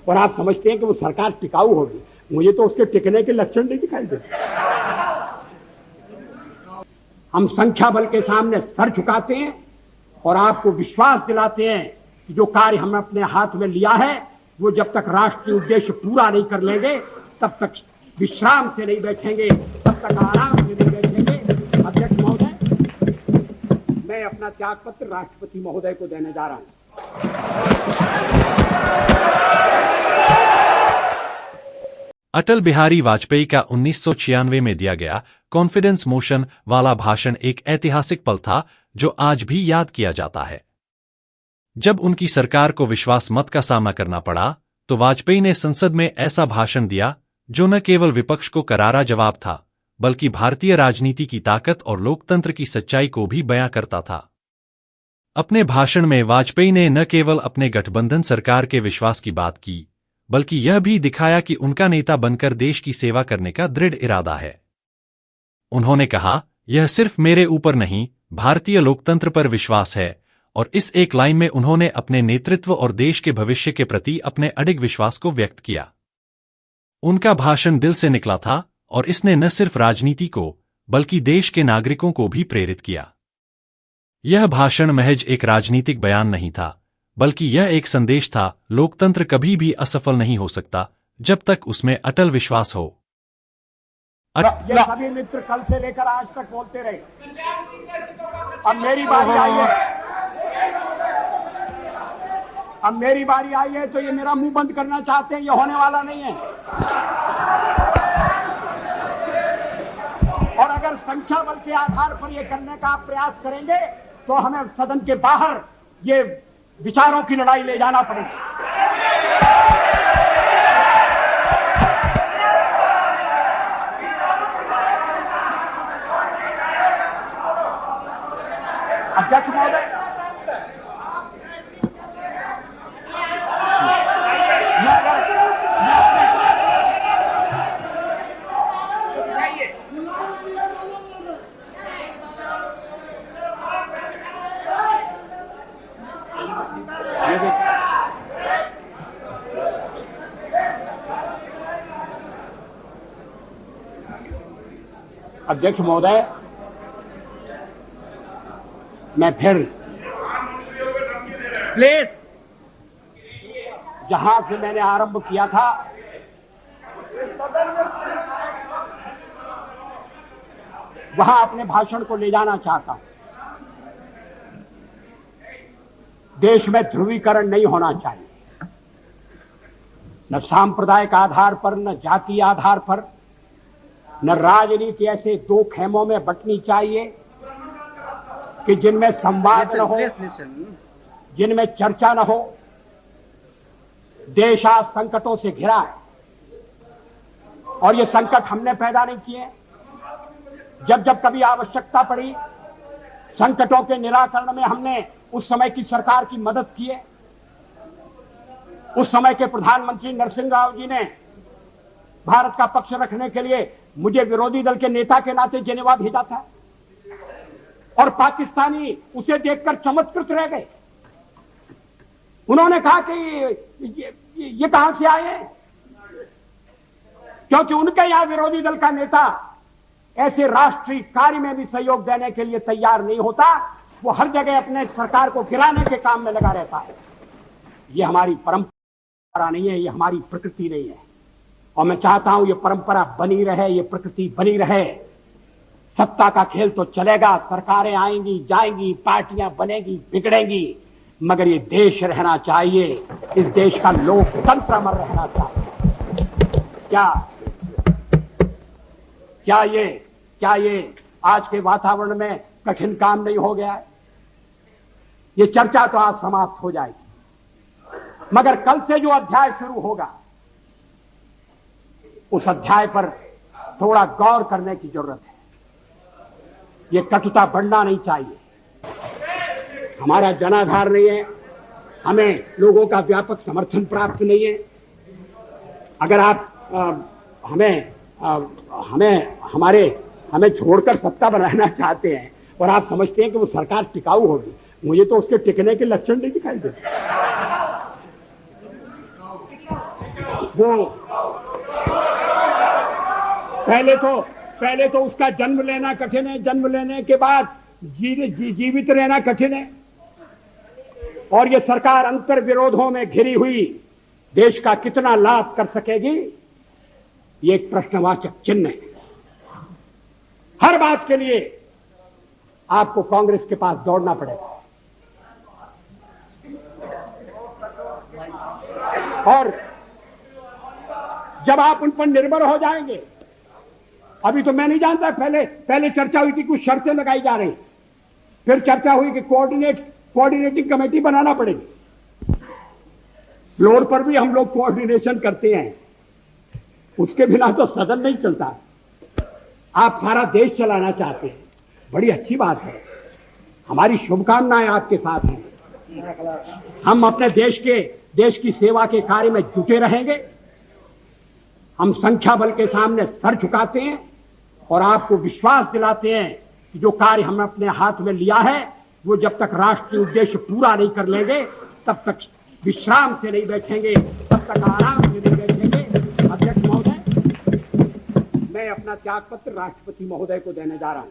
और आप समझते हैं कि वो सरकार टिकाऊ होगी। मुझे तो उसके टिकने के लक्षण नहीं दिखाई देते। हम संख्या बल के सामने सर झुकाते हैं और आपको विश्वास दिलाते हैं कि जो कार्य हमने अपने हाथ में लिया है वो जब तक राष्ट्रीय उद्देश्य पूरा नहीं कर लेंगे तब तक विश्राम से नहीं बैठेंगे, तब तक आराम से नहीं बैठेंगे। अध्यक्ष महोदय, मैं अपना त्याग पत्र राष्ट्रपति महोदय को देने जा रहा हूं। अटल बिहारी वाजपेयी का 1996 में दिया गया कॉन्फिडेंस मोशन वाला भाषण एक ऐतिहासिक पल था जो आज भी याद किया जाता है। जब उनकी सरकार को विश्वास मत का सामना करना पड़ा तो वाजपेयी ने संसद में ऐसा भाषण दिया जो न केवल विपक्ष को करारा जवाब था बल्कि भारतीय राजनीति की ताकत और लोकतंत्र की सच्चाई को भी बयां करता था। अपने भाषण में वाजपेयी ने न केवल अपने गठबंधन सरकार के विश्वास की बात की बल्कि यह भी दिखाया कि उनका नेता बनकर देश की सेवा करने का दृढ़ इरादा है। उन्होंने कहा, यह सिर्फ मेरे ऊपर नहीं, भारतीय लोकतंत्र पर विश्वास है, और इस एक लाइन में उन्होंने अपने नेतृत्व और देश के भविष्य के प्रति अपने अडिग विश्वास को व्यक्त किया। उनका भाषण दिल से निकला था और इसने न सिर्फ राजनीति को बल्कि देश के नागरिकों को भी प्रेरित किया। यह भाषण महज एक राजनीतिक बयान नहीं था बल्कि यह एक संदेश था, लोकतंत्र कभी भी असफल नहीं हो सकता जब तक उसमें अटल विश्वास हो। ये सभी मित्र कल से लेकर आज तक बोलते रहे, अब मेरी बारी आई है, अब मेरी बारी आई है तो ये मेरा मुंह बंद करना चाहते हैं, ये होने वाला नहीं है। और अगर संख्या बल के आधार पर ये करने का आप प्रयास करेंगे तो हमें सदन के बाहर ये विचारों की लड़ाई ले जाना पड़ेगी। अध्यक्ष महोदय, अध्यक्ष महोदय, मैं फिर प्लीज जहां से मैंने आरंभ किया था वहां अपने भाषण को ले जाना चाहता हूं। देश में ध्रुवीकरण नहीं होना चाहिए, न सांप्रदायिक आधार पर, न जातीय आधार पर, न राजनीति ऐसे दो खेमों में बंटनी चाहिए कि जिनमें संवाद न हो, जिनमें चर्चा न हो। देश आज संकटों से घिरा है और ये संकट हमने पैदा नहीं किए। जब जब कभी आवश्यकता पड़ी संकटों के निराकरण में हमने उस समय की सरकार की मदद की है। उस समय के प्रधानमंत्री नरसिंह राव जी ने भारत का पक्ष रखने के लिए मुझे विरोधी दल के नेता के नाते जेनेवा भेजा था और पाकिस्तानी उसे देखकर चमत्कृत रह गए। उन्होंने कहा कि ये कहां से आए हैं, क्योंकि उनके यहां विरोधी दल का नेता ऐसे राष्ट्रीय कार्य में भी सहयोग देने के लिए तैयार नहीं होता। वो हर जगह अपने सरकार को गिराने के काम में लगा रहता है। ये हमारी परंपरा नहीं है, ये हमारी प्रकृति नहीं है और मैं चाहता हूं ये परंपरा बनी रहे, ये प्रकृति बनी रहे। सत्ता का खेल तो चलेगा, सरकारें आएंगी जाएंगी, पार्टियां बनेगी बिगड़ेंगी, मगर ये देश रहना चाहिए, इस देश का लोकतंत्र अमर रहना चाहिए। क्या ये आज के वातावरण में कठिन काम नहीं हो गया है? ये चर्चा तो आज समाप्त हो जाएगी, मगर कल से जो अध्याय शुरू होगा उस अध्याय पर थोड़ा गौर करने की जरूरत है। ये कटुता बढ़ना नहीं चाहिए। हमारा जनाधार नहीं है, हमें लोगों का व्यापक समर्थन प्राप्त नहीं है। अगर आप हमें छोड़कर सत्ता बनाना चाहते हैं और आप समझते हैं कि वो सरकार टिकाऊ होगी, मुझे तो उसके टिकने के लक्षण नहीं दिखाई देते। वो पहले तो उसका जन्म लेना कठिन है, जन्म लेने के बाद जीवित रहना कठिन है। और ये सरकार अंतर विरोधों में घिरी हुई देश का कितना लाभ कर सकेगी, ये एक प्रश्नवाचक चिन्ह है। हर बात के लिए आपको कांग्रेस के पास दौड़ना पड़ेगा। और जब आप उन पर निर्भर हो जाएंगे, अभी तो मैं नहीं जानता, पहले चर्चा हुई थी, कुछ शर्तें लगाई जा रही, फिर चर्चा हुई कि कोऑर्डिनेटिंग कमेटी बनाना पड़ेगी। फ्लोर पर भी हम लोग कोऑर्डिनेशन करते हैं, उसके बिना तो सदन नहीं चलता। आप सारा देश चलाना चाहते हैं, बड़ी अच्छी बात है, हमारी शुभकामनाएं आपके साथ हैं। हम अपने देश की सेवा के कार्य में जुटे रहेंगे। हम संख्या बल के सामने सर झुकाते हैं और आपको विश्वास दिलाते हैं कि जो कार्य हमने अपने हाथ में लिया है, वो जब तक राष्ट्रीय उद्देश्य पूरा नहीं कर लेंगे, तब तक विश्राम से नहीं बैठेंगे, तब तक आराम से नहीं बैठेंगे। अध्यक्ष महोदय, मैं अपना त्यागपत्र राष्ट्रपति महोदय को देने जा रहा हूं।